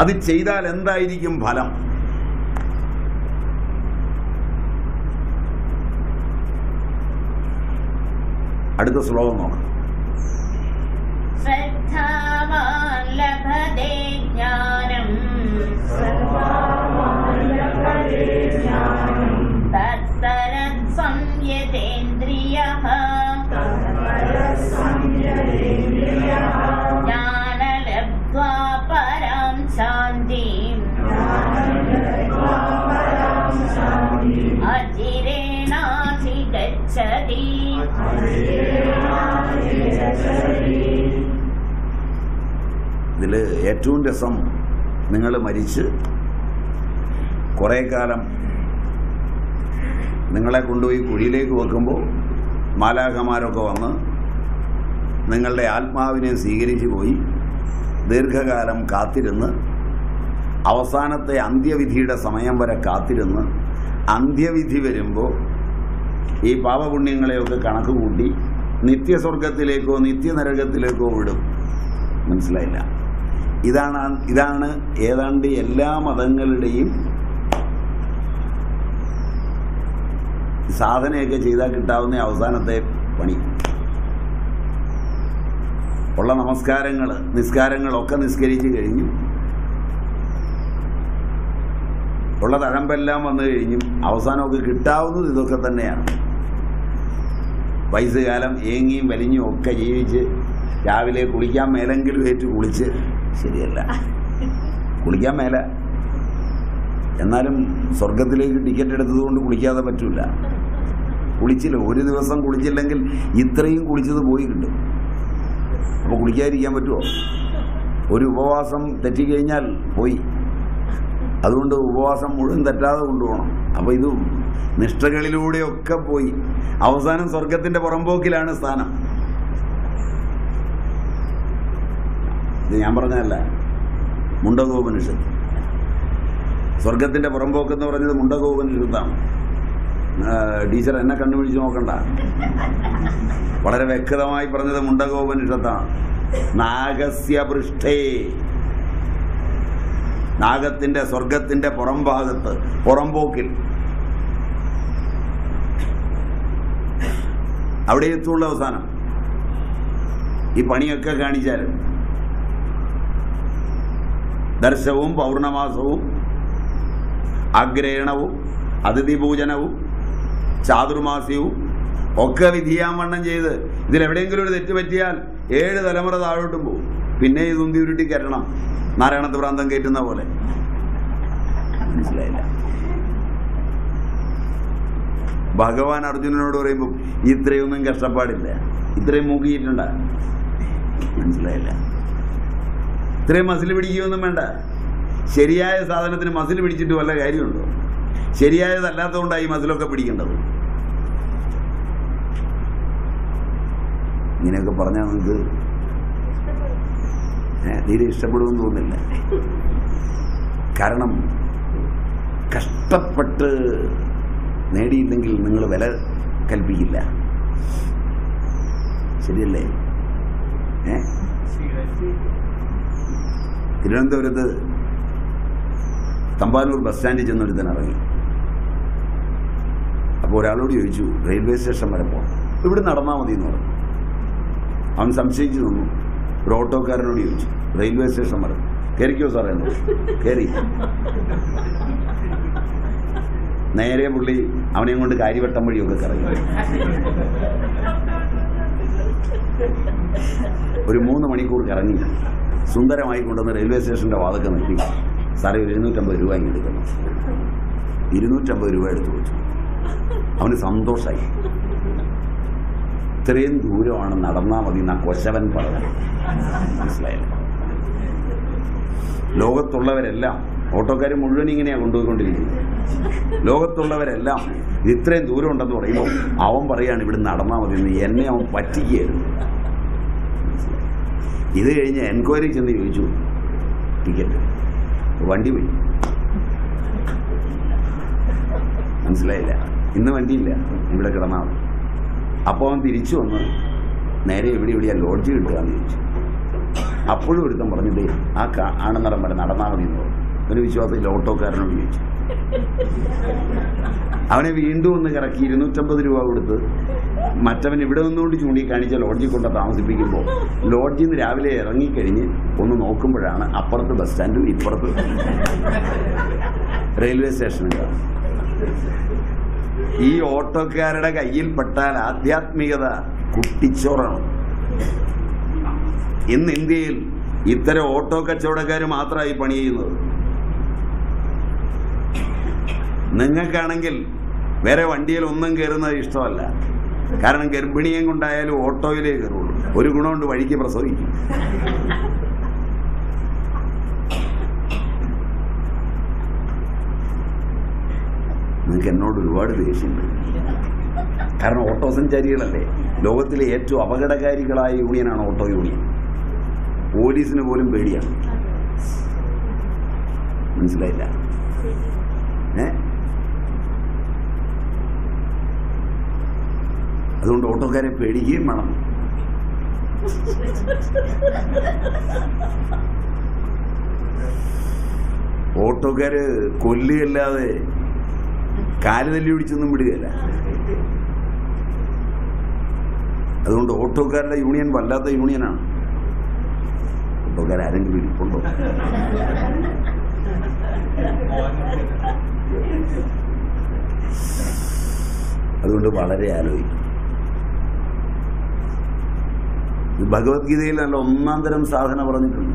അത് ചെയ്താൽ എന്തായിരിക്കും ഫലം? അടുത്ത ശ്ലോകം നോക്കാം. ശ്രദ്ധാവാൻ ലഭതേ ജ്ഞാനം തത്പരം സംയതേന്ദ്രിയഃ ജ്ഞാനലബ്ധ്വാ പരാം ശാന്തിം അചിരേണാധിഗച്ഛതി. ഇതില് ഏറ്റവും രസം, നിങ്ങൾ മരിച്ച് കുറെ കാലം നിങ്ങളെ കൊണ്ടുപോയി കുഴിയിലേക്ക് വെക്കുമ്പോൾ മാലാഖമാരൊക്കെ വന്ന് നിങ്ങളുടെ ആത്മാവിനെ സ്വീകരിച്ചു പോയി ദീർഘകാലം കാത്തിരുന്ന് അവസാനത്തെ അന്ത്യവിധിയുടെ സമയം വരെ കാത്തിരുന്ന് അന്ത്യവിധി വരുമ്പോൾ ഈ പാപപുണ്യങ്ങളെയൊക്കെ കണക്ക് കൂട്ടി നിത്യസ്വർഗത്തിലേക്കോ നിത്യനരകത്തിലേക്കോ വിടും. മനസ്സിലായില്ല? ഇതാണ് ഏതാണ്ട് എല്ലാ മതങ്ങളുടെയും സാധനയൊക്കെ ചെയ്താൽ കിട്ടാവുന്ന അവസാനത്തെ പണി. ഉള്ള നിസ്കാരങ്ങളൊക്കെ നിസ്കരിച്ച് കഴിഞ്ഞു, ഉള്ള തഴമ്പെല്ലാം വന്നു കഴിഞ്ഞും അവസാനമൊക്കെ കിട്ടാവുന്നത് ഇതൊക്കെ തന്നെയാണ്. വയസ്സുകാലം ഏങ്ങിയും വലിഞ്ഞും ഒക്കെ ജീവിച്ച് രാവിലെ കുളിക്കാൻ മേലെങ്കിലും ഏറ്റു കുളിച്ച്, ശരിയല്ല, കുളിക്കാൻ മേല, എന്നാലും സ്വർഗത്തിലേക്ക് ടിക്കറ്റ് എടുത്തതുകൊണ്ട് കുളിക്കാതെ പറ്റൂല. കുളിച്ചില്ല, ഒരു ദിവസം കുളിച്ചില്ലെങ്കിൽ ഇത്രയും കുളിച്ചത് പോയി കിട്ടും. അപ്പോൾ കുളിക്കാതിരിക്കാൻ പറ്റുമോ? ഒരു ഉപവാസം തെറ്റിക്കഴിഞ്ഞാൽ പോയി. അതുകൊണ്ട് ഉപവാസം മുഴുവൻ തെറ്റാതെ കൊണ്ടുപോകണം. അപ്പോൾ ഇത് നിഷ്ഠകളിലൂടെയൊക്കെ പോയി അവസാനം സ്വർഗത്തിന്റെ പുറമ്പോക്കിലാണ് സ്ഥാനം. ഇത് ഞാൻ പറഞ്ഞതല്ല, മുണ്ടകോപനിഷത്ത്. സ്വർഗത്തിന്റെ പുറമ്പോക്കെന്ന് പറഞ്ഞത് മുണ്ടകോപനിഷത്താണ്. ടീച്ചർ എന്നെ കണ്ടുപിടിച്ച് നോക്കണ്ട, വളരെ വ്യക്തമായി പറഞ്ഞത് മുണ്ടകോപനിഷത്താണ്. നാഗസ്യ പൃഷ്ഠേ, നാഗത്തിന്റെ സ്വർഗത്തിന്റെ പുറംഭാഗത്ത്, പുറമ്പോക്കിൽ, അവിടെ എത്തുള്ള അവസാനം. ഈ പണിയൊക്കെ കാണിച്ചാലും ദർശവും പൗർണമാസവും അഗ്രഹണവും അതിഥി പൂജനവും ചാതുർമാസ്യവും ഒക്കെ വിധിയാവണ്ണം ചെയ്ത് ഇതിലെവിടെയെങ്കിലും ഒരു തെറ്റ് പറ്റിയാൽ 7 തലമുറ താഴോട്ടും പോകും. പിന്നെ ഈ തുന്തി ഉരുട്ടി കയറ്റണം, നാരായണത്ത് പ്രാന്തം കയറ്റുന്ന പോലെ. മനസ്സിലായില്ല? ഭഗവാൻ അർജുനനോട് പറയുമ്പോൾ ഇത്രയൊന്നും കഷ്ടപ്പാടില്ല, ഇത്രയും മൂക്കിയിട്ടുണ്ട. മനസ്സിലായില്ല? ഇത്രയും മസിൽ പിടിക്കുകയൊന്നും വേണ്ട. ശരിയായ സാധനത്തിന് മസിൽ പിടിച്ചിട്ട് വല്ല കാര്യമുണ്ടോ? ശരിയായതല്ലാത്തതുകൊണ്ടാണ് ഈ മസിലൊക്കെ പിടിക്കേണ്ടത്. ഇങ്ങനെയൊക്കെ പറഞ്ഞാൽ നമുക്ക് തീരെ ഇഷ്ടപ്പെടുമെന്ന് തോന്നുന്നില്ല. കാരണം കഷ്ടപ്പെട്ട് നേടിയില്ലെങ്കിൽ നിങ്ങൾ വില കൽപ്പിക്കില്ല. ശരിയല്ലേ? തിരുവനന്തപുരത്ത് തമ്പാനൂർ ബസ് സ്റ്റാൻഡിൽ ചെന്നൊരുത്തൻ ഇറങ്ങി. അപ്പോൾ ഒരാളോട് ചോദിച്ചു, റെയിൽവേ സ്റ്റേഷൻ വരെ പോകാം, ഇവിടെ നടന്നാൽ മതി എന്ന് പറഞ്ഞു. അവൻ സംശയിച്ചു നിന്നു. ഒരു ഓട്ടോക്കാരനോട് ചോദിച്ചു, റെയിൽവേ സ്റ്റേഷൻ വരെ കയറിക്കോ സാറേ എന്ന്. കയറി. നേരെ പുള്ളി അവനെയും കൊണ്ട് കാര്യവട്ടം വഴിയൊക്കെ കറങ്ങി. ഒരു 3 മണിക്കൂർ കറങ്ങി സുന്ദരമായി കൊണ്ടുവന്ന് റെയിൽവേ സ്റ്റേഷന്റെ വാതൊക്കെ നിർത്തി, സാറേ ഒരു 250 രൂപ ഇങ്ങ് എടുക്കണം. 250 രൂപ എടുത്തു വെച്ചു. അവന് സന്തോഷമായി. ഇത്രയും ദൂരമാണ്, നടന്നാൽ മതി എന്നാ കൊശവൻ പറഞ്ഞു. മനസ്സിലായില്ല? ലോകത്തുള്ളവരെല്ലാം, ഓട്ടോക്കാർ മുഴുവൻ ഇങ്ങനെയാണ് കൊണ്ടുപോയിക്കൊണ്ടിരിക്കുന്നത്. ലോകത്തുള്ളവരെല്ലാം ഇത്രയും ദൂരം ഉണ്ടെന്ന് പറയുമ്പോൾ അവൻ പറയാണ് ഇവിടെ നടന്നാൽ മതി എന്ന്. എന്നെ അവൻ പറ്റിക്കുകയായിരുന്നു. ഇത് കഴിഞ്ഞ് എൻക്വയറി ചെന്ന് ചോദിച്ചു ടിക്കറ്റ്, വണ്ടി പോയി. മനസ്സിലായില്ല? ഇന്ന് വണ്ടിയില്ല, ഇവിടെ കിടന്നാൽ മതി. അപ്പോൾ അവൻ തിരിച്ചു വന്ന് നേരെ എവിടെയാ ലോഡ്ജ് കിട്ടുകയെന്ന് ചോദിച്ചു. അപ്പോഴും ഒരുത്തം പറഞ്ഞിട്ടേ ആ ആണെന്നടം വരെ നടന്നാൽ മതി എന്ന് പറഞ്ഞു. ഒരു വിശ്വാസത്തിൽ ഓട്ടോക്കാരനോട് ചോദിച്ചു. അവനെ വീണ്ടും ഒന്ന് കറക്കി 250 രൂപ കൊടുത്ത് മറ്റവൻ ഇവിടെ നിന്നുകൊണ്ട് ചൂണ്ടിക്കാണിച്ച ലോഡ്ജിൽ കൊണ്ട് താമസിപ്പിക്കുമ്പോൾ ലോഡ്ജിൽ നിന്ന് രാവിലെ ഇറങ്ങിക്കഴിഞ്ഞ് ഒന്ന് നോക്കുമ്പോഴാണ് അപ്പുറത്ത് ബസ് സ്റ്റാൻഡും ഇപ്പുറത്ത് റെയിൽവേ സ്റ്റേഷനും കാണും. ഈ ഓട്ടോക്കാരുടെ കയ്യിൽ പെട്ടാൽ ആധ്യാത്മികത കുട്ടിച്ചോറാണ്. ഇന്ന് ഇന്ത്യയിൽ ഇത്തരം ഓട്ടോ കച്ചവടക്കാർ മാത്രമായി പണി ചെയ്യുന്നത്. നിങ്ങൾക്കാണെങ്കിൽ വേറെ വണ്ടിയിൽ ഒന്നും കയറുന്നത് ഇഷ്ടമല്ല. കാരണം ഗർഭിണിയും കൊണ്ടായാലും ഓട്ടോയിലേ കയറുള്ളൂ. ഒരു ഗുണമുണ്ട്, വഴിക്ക് പ്രസവിക്കും. നിങ്ങൾക്ക് എന്നോട് ഒരുപാട് ദേഷ്യമുണ്ട്. കാരണം ഓട്ടോ സഞ്ചാരികളല്ലേ. ലോകത്തിലെ ഏറ്റവും അപകടകാരികളായ യൂണിയനാണ് ഓട്ടോ യൂണിയൻ. പോലീസിന് പോലും പേടിയാണ്. മനസ്സിലായില്ല? അതുകൊണ്ട് ഓട്ടോക്കാരെ പേടിക്കുകയും വേണം. ഓട്ടോക്കാര് കൊല്ലുകയല്ലാതെ കാല് തല്ലി പിടിച്ചൊന്നും വിടുകയല്ല. അതുകൊണ്ട് ഓട്ടോക്കാരുടെ യൂണിയൻ വല്ലാത്ത യൂണിയനാണ്. ഓട്ടോക്കാരെങ്കിലും ഇരിപ്പുണ്ടോ? അതുകൊണ്ട് വളരെ ആലോചിക്കും. ഭഗവത്ഗീതയിൽ നല്ല ഒന്നാം തരം സാധന പറഞ്ഞിട്ടുണ്ട്.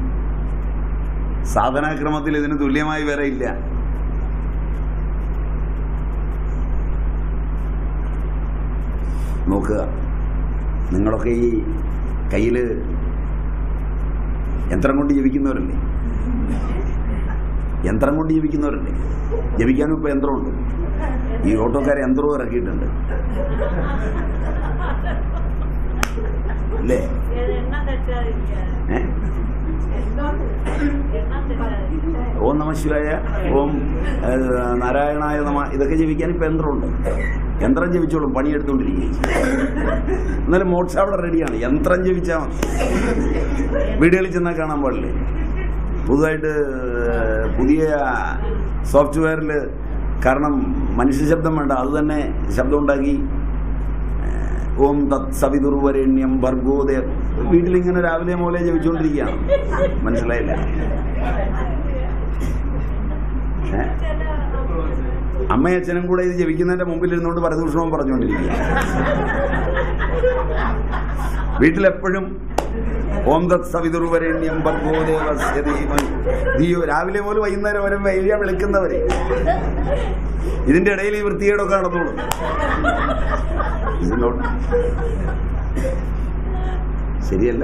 സാധനാക്രമത്തിൽ ഇതിന് തുല്യമായി വേറെ ഇല്ല. നോക്കുക, നിങ്ങളൊക്കെ ഈ കയ്യിൽ യന്ത്രം കൊണ്ട് ജപിക്കുന്നവരല്ലേ? യന്ത്രം കൊണ്ട് ജപിക്കുന്നവരല്ലേ? ജപിക്കാനും ഇപ്പൊ യന്ത്രമുണ്ട്. ഈ ഓട്ടോക്കാരെ യന്ത്രവും ഇറക്കിയിട്ടുണ്ട് അല്ലേ? ഓം നമ ശിവായ, ഓം നാരായണായ നമ, ഇതൊക്കെ ജപിക്കാൻ ഇപ്പൊ യന്ത്രമുണ്ട്. യന്ത്രം ജപിച്ചോളും, പണിയെടുത്തോണ്ടിരിക്കും. എന്നാലും മോക്ഷ അവിടെ റെഡിയാണ്. യന്ത്രം ജപിച്ചാൽ മതി. വീടുകളിൽ ചെന്നാൽ കാണാൻ പാടില്ലേ? പുതുതായിട്ട് പുതിയ സോഫ്റ്റ്വെയറിൽ, കാരണം മനുഷ്യ ശബ്ദം വേണ്ട, അത് തന്നെ ശബ്ദം ഉണ്ടാക്കി ഓം തത് സവിതുർവരേണ്യം ഭർഗോദയ വീട്ടിലിങ്ങനെ രാവിലെ മൂലം ജപിച്ചുകൊണ്ടിരിക്കുകയാണ്. മനസ്സിലായില്ല? അമ്മയച്ഛനും കൂടെ ഇത് ജപിക്കുന്നതിന്റെ മുമ്പിൽ ഇരുന്നുകൊണ്ട് പരദൂഷണവും പറഞ്ഞുകൊണ്ടിരിക്കുക. വീട്ടിലെപ്പോഴും ഓം തത് സവിതുർവരേണ്യം ഭർഗോദേവസ്യ ധീമഹി ധിയോ, രാവിലെ പോലും വൈകുന്നേരം വരെ വൈകിയ വിളിക്കുന്നവരെ. ഇതിന്റെ ഇടയിൽ ഈ വൃത്തികേടൊക്കെ നടന്നോളൂ. ശരിയല്ല?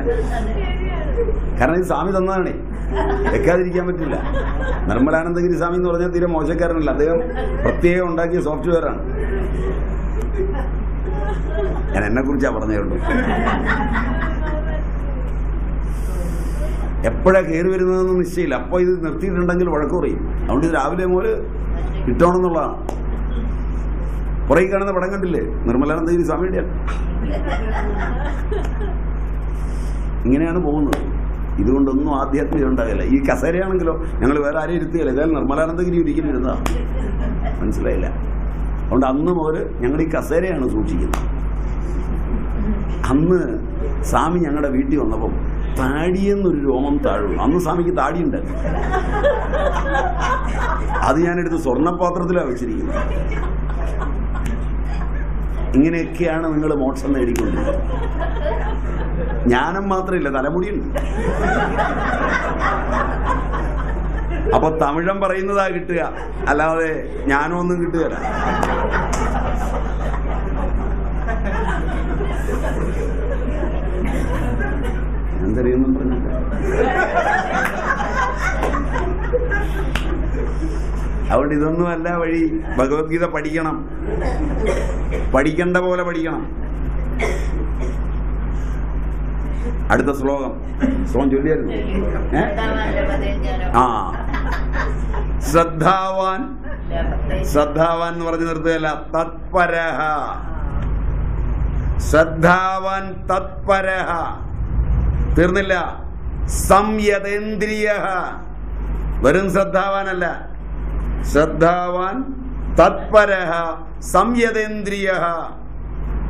കാരണം ഇത് സ്വാമി തന്നതാണേ, വെക്കാതിരിക്കാൻ പറ്റില്ല. നിർമ്മലാനന്ദഗിരി സ്വാമി എന്ന് പറഞ്ഞാൽ തീരെ മോശക്കാരനല്ല. അദ്ദേഹം പ്രത്യേകം ഉണ്ടാക്കിയ സോഫ്റ്റ്വെയർ ആണ്. ഞാൻ എന്നെ കുറിച്ചാ പറഞ്ഞുള്ളൂ. എപ്പോഴാ കയറി വരുന്നതെന്ന് നിശ്ചയില്ല. അപ്പോൾ ഇത് നിർത്തിയിട്ടുണ്ടെങ്കിൽ വഴക്ക് പറയും. അതുകൊണ്ട് ഇത് രാവിലെ മുതൽ കിട്ടണമെന്നുള്ളതാണ്. പുറകെ കാണുന്ന പടം കണ്ടില്ലേ? നിർമ്മലാനന്ദഗിരി സ്വാമിയുടെ. ഇങ്ങനെയാണ് പോകുന്നത്. ഇതുകൊണ്ടൊന്നും ആധ്യാത്മികം ഉണ്ടാകില്ല. ഈ കസേരയാണെങ്കിലോ ഞങ്ങൾ വേറെ ആരെയും ഇരുത്തുകയില്ല. ഏതായാലും നിർമ്മലാനന്ദഗിരി ഒരിക്കലും ഇരുന്നാ. മനസ്സിലായില്ല? അതുകൊണ്ട് അന്ന് മുതൽ ഞങ്ങൾ ഈ കസേരയാണ് സൂക്ഷിക്കുന്നത്. അന്ന് സ്വാമി ഞങ്ങളുടെ വീട്ടിൽ വന്നപ്പം താടിയെന്നൊരു രോമം താഴും. അന്ന് സ്വാമിക്ക് താടിയുണ്ട്. അത് ഞാനെടുത്ത് സ്വർണ്ണപാത്രത്തിലാണ് വെച്ചിരിക്കുന്നത്. ഇങ്ങനെയൊക്കെയാണ് നിങ്ങൾ മോക്ഷം നേടിക്കൊണ്ടിരിക്കുന്നത്. ജ്ഞാനം മാത്രമില്ല, തലമുടിയുണ്ട്. അപ്പൊ തമിഴം പറയുന്നതാ കിട്ടുക, അല്ലാതെ ജ്ഞാനമൊന്നും കിട്ടുകയല്ല. എന്തറിയുന്നു പറഞ്ഞില്ല. അതുകൊണ്ട് ഇതൊന്നുമല്ല വഴി. ഭഗവത്ഗീത പഠിക്കണം, പഠിക്കേണ്ട പോലെ പഠിക്കണം. അടുത്ത ശ്ലോകം ചൊല്ലിയായിരുന്നു. ആ ശ്രദ്ധാവാൻ, ശ്രദ്ധാവാൻ എന്ന് പറഞ്ഞു നിർത്തുകയല്ല, തത്പരഹ. ശ്രദ്ധാവാൻ തത്പരഹ. തീർന്നില്ല. സംയതേന്ദ്രിയ, വെറും ശ്രദ്ധാവാനല്ല, ശ്രദ്ധാവാൻ തത്പരഃ സംയതേന്ദ്രിയ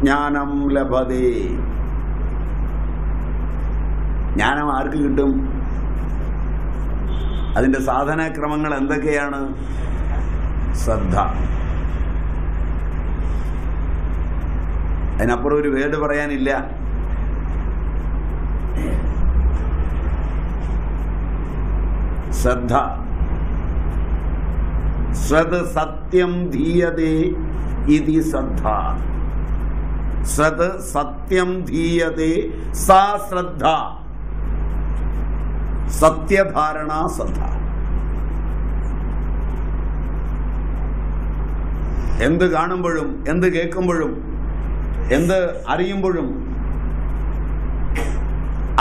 ജ്ഞാനം ലഭതേ. ജ്ഞാനം ആർക്ക് കിട്ടും? അതിന്റെ സാധനാക്രമങ്ങൾ എന്തൊക്കെയാണ്? ശ്രദ്ധ. അതിനപ്പുറം ഒരു വേർഡ് പറയാനില്ല. ശ്രദ്ധ. ശ്രദ്ധ സത്യം ധീയതേ ഇതി ശ്രദ്ധ. ശ്രദ്ധ സത്യം ധീയതേ സാ ശ്രദ്ധ. സത്യധാരണ ശ്രദ്ധ. എന്ത് കാണുമ്പോഴും, എന്ത് കേൾക്കുമ്പോഴും, എന്ത് അറിയുമ്പോഴും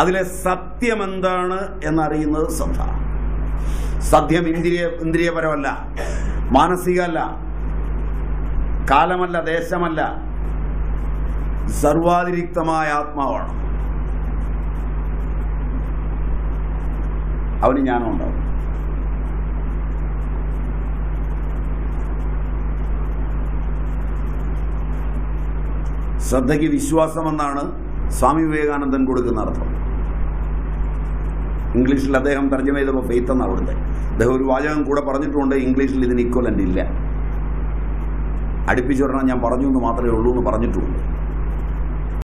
അതിലെ സത്യം എന്താണ് എന്നറിയുന്നത് ശ്രദ്ധ. സത്യം ഇന്ദ്രിയപരമല്ല, മാനസികമല്ല, കാലമല്ല, ദേശമല്ല, സർവാതിരിക്തമായ ആത്മാവാണ്. അവന് ജ്ഞാനം ഉണ്ടാവും. ശ്രദ്ധയ്ക്ക് വിശ്വാസമെന്നാണ് സ്വാമി വിവേകാനന്ദൻ കൊടുക്കുന്ന അർത്ഥം. ഇംഗ്ലീഷിൽ അദ്ദേഹം തർജ്ജമ ചെയ്തപ്പോൾ ഫെയ്ത്ത് എന്നാണ് അവിടുത്തെ. അദ്ദേഹം ഒരു വാചകം കൂടെ പറഞ്ഞിട്ടുണ്ട്, ഇംഗ്ലീഷിൽ ഇതിന് ഇക്വലന്റ് ഇല്ല. അടുപ്പിച്ചു പറഞ്ഞാൽ ഞാൻ പറഞ്ഞു എന്ന് മാത്രമേ ഉള്ളൂ എന്ന് പറഞ്ഞിട്ടുള്ളൂ.